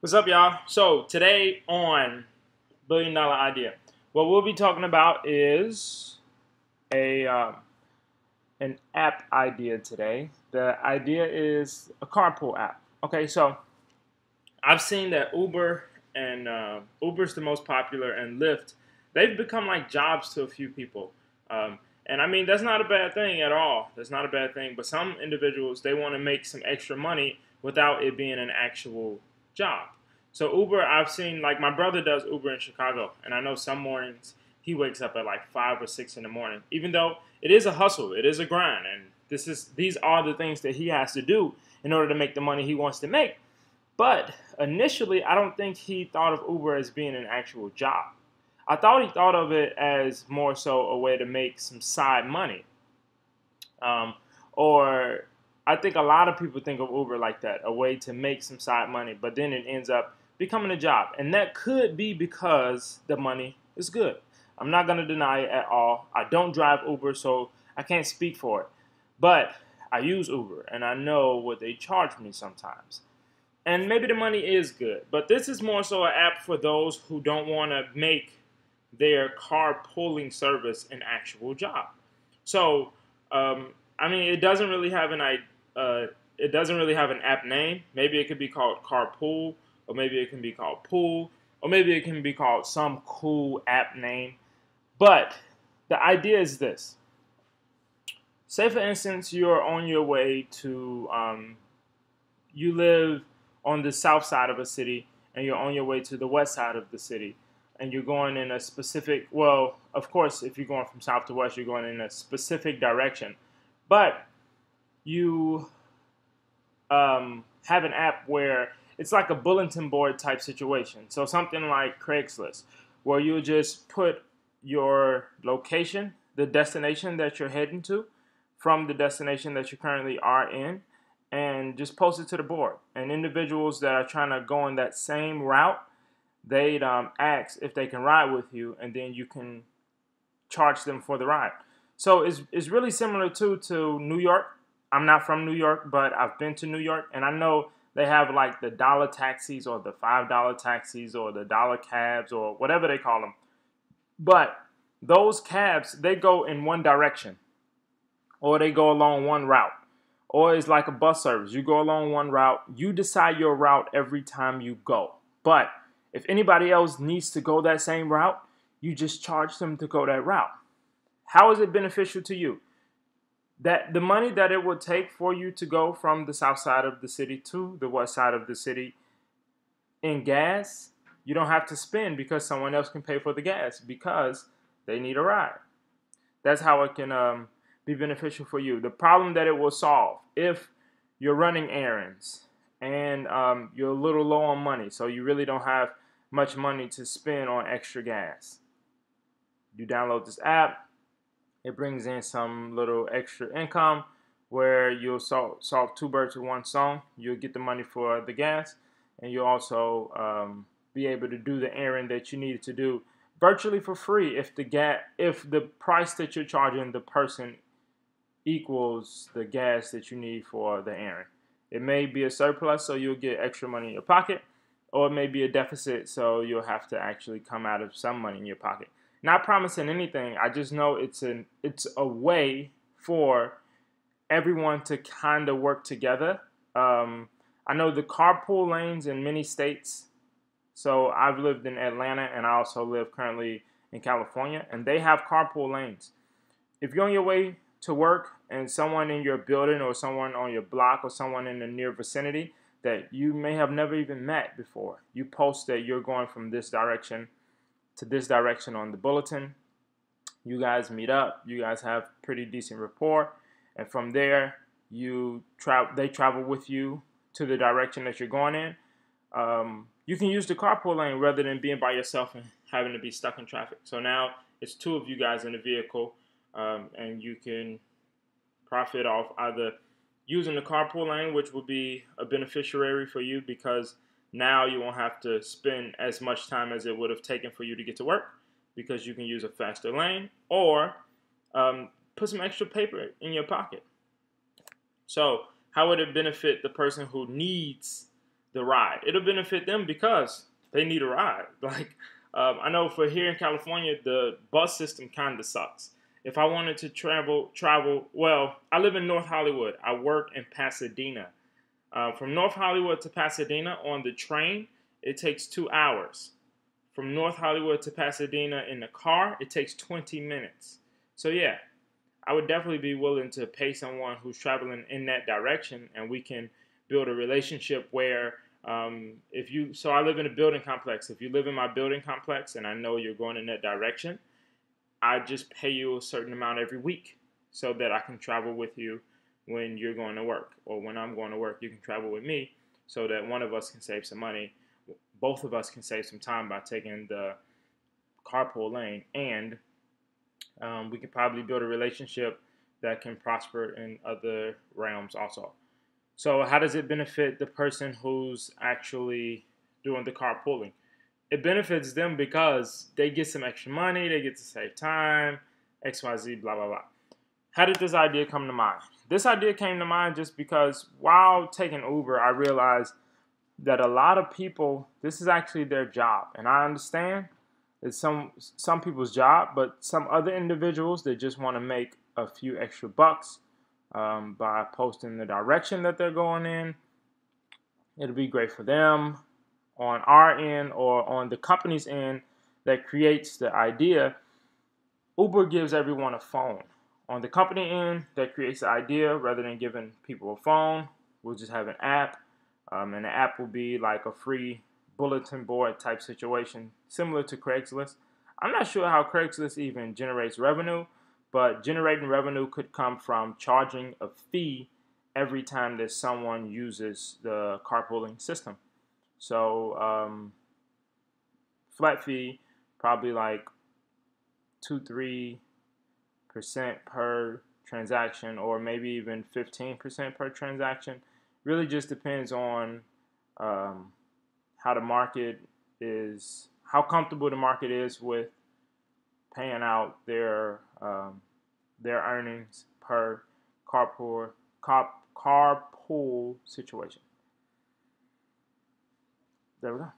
What's up, y'all? So today on Billion Dollar Idea, what we'll be talking about is a an app idea today. The idea is a carpool app. Okay, so I've seen that Uber and Uber's the most popular, and Lyft, they've become like jobs to a few people. And I mean, that's not a bad thing at all. That's not a bad thing. But some individuals, they want to make some extra money without it being an actual job. So Uber, I've seen, like, my brother does Uber in Chicago, and I know some mornings he wakes up at like 5 or 6 in the morning. Even though it is a hustle, it is a grind, and these are the things that he has to do in order to make the money he wants to make. But initially, I don't think he thought of Uber as being an actual job. I thought he thought of it as more so a way to make some side money. Um, or I think a lot of people think of Uber like that, a way to make some side money, but then it ends up becoming a job. And that could be because the money is good. I'm not going to deny it at all. I don't drive Uber, so I can't speak for it. But I use Uber, and I know what they charge me sometimes. And maybe the money is good, but this is more so an app for those who don't want to make their carpooling service an actual job. So, I mean, it doesn't really have an app name. Maybe it could be called Carpool, or maybe it can be called Pool, or maybe it can be called some cool app name. But the idea is this: say, for instance, you're on your way to, you live on the south side of a city, and you're on your way to the west side of the city, and you're going in a specific, well, of course, if you're going from south to west, you're going in a specific direction. But you have an app where it's like a bulletin board type situation. So something like Craigslist, where you just put your location, the destination that you're heading to, from the destination that you currently are in, and just post it to the board. And individuals that are trying to go on that same route, they'd ask if they can ride with you, and then you can charge them for the ride. So it's really similar to New York. I'm not from New York, but I've been to New York, and I know they have like the dollar taxis or the $5 taxis or the dollar cabs or whatever they call them. But those cabs, they go in one direction, or they go along one route, or it's like a bus service. You go along one route, you decide your route every time you go. But if anybody else needs to go that same route, you just charge them to go that route. How is it beneficial to you? That the money that it would take for you to go from the south side of the city to the west side of the city in gas, you don't have to spend because someone else can pay for the gas because they need a ride. That's how it can be beneficial for you. The problem that it will solve, if you're running errands and you're a little low on money, so you really don't have much money to spend on extra gas, you download this app. It brings in some little extra income where you'll solve two birds with one stone. You'll get the money for the gas, and you'll also be able to do the errand that you needed to do virtually for free if the price that you're charging the person equals the gas that you need for the errand. It may be a surplus, so you'll get extra money in your pocket, or it may be a deficit, so you'll have to actually come out of some money in your pocket. Not promising anything. I just know it's a way for everyone to kind of work together. I know the carpool lanes in many states. So I've lived in Atlanta, and I also live currently in California, and they have carpool lanes. If you're on your way to work and someone in your building or someone on your block or someone in the near vicinity that you may have never even met before, you post that you're going from this direction to this direction on the bulletin. You guys meet up. You guys have pretty decent rapport, and from there, they travel with you to the direction that you're going in. You can use the carpool lane rather than being by yourself and having to be stuck in traffic. So now it's two of you guys in the vehicle, and you can profit off either using the carpool lane, which will be a beneficiary for you because now you won't have to spend as much time as it would have taken for you to get to work because you can use a faster lane, or put some extra paper in your pocket. So how would it benefit the person who needs the ride. It'll benefit them because they need a ride. Like, I know for here in California, the bus system kind of sucks. If I wanted to travel, well, I live in North Hollywood. I work in Pasadena. From North Hollywood to Pasadena on the train, it takes 2 hours. From North Hollywood to Pasadena in the car, it takes 20 minutes. So yeah, I would definitely be willing to pay someone who's traveling in that direction, and we can build a relationship where so I live in a building complex. If you live in my building complex and I know you're going in that direction, I just pay you a certain amount every week so that I can travel with you when you're going to work, or when I'm going to work, you can travel with me so that one of us can save some money. Both of us can save some time by taking the carpool lane, and we can probably build a relationship that can prosper in other realms also. So how does it benefit the person who's actually doing the carpooling? It benefits them because they get some extra money, they get to save time, XYZ, blah, blah, blah. How did this idea come to mind? This idea came to mind just because while taking Uber, I realized that a lot of people, this is actually their job. And I understand it's some people's job, but some other individuals, they just want to make a few extra bucks by posting the direction that they're going in. It'll be great for them on our end or on the company's end that creates the idea. Uber gives everyone a phone. On the company end that creates the idea, rather than giving people a phone, we'll just have an app. And the app will be like a free bulletin board type situation, similar to Craigslist. I'm not sure how Craigslist even generates revenue, but generating revenue could come from charging a fee every time that someone uses the carpooling system. So flat fee, probably like 2-3% per transaction, or maybe even 15% per transaction. Really just depends on how the market is, how comfortable the market is with paying out their earnings per carpool situation. There we go.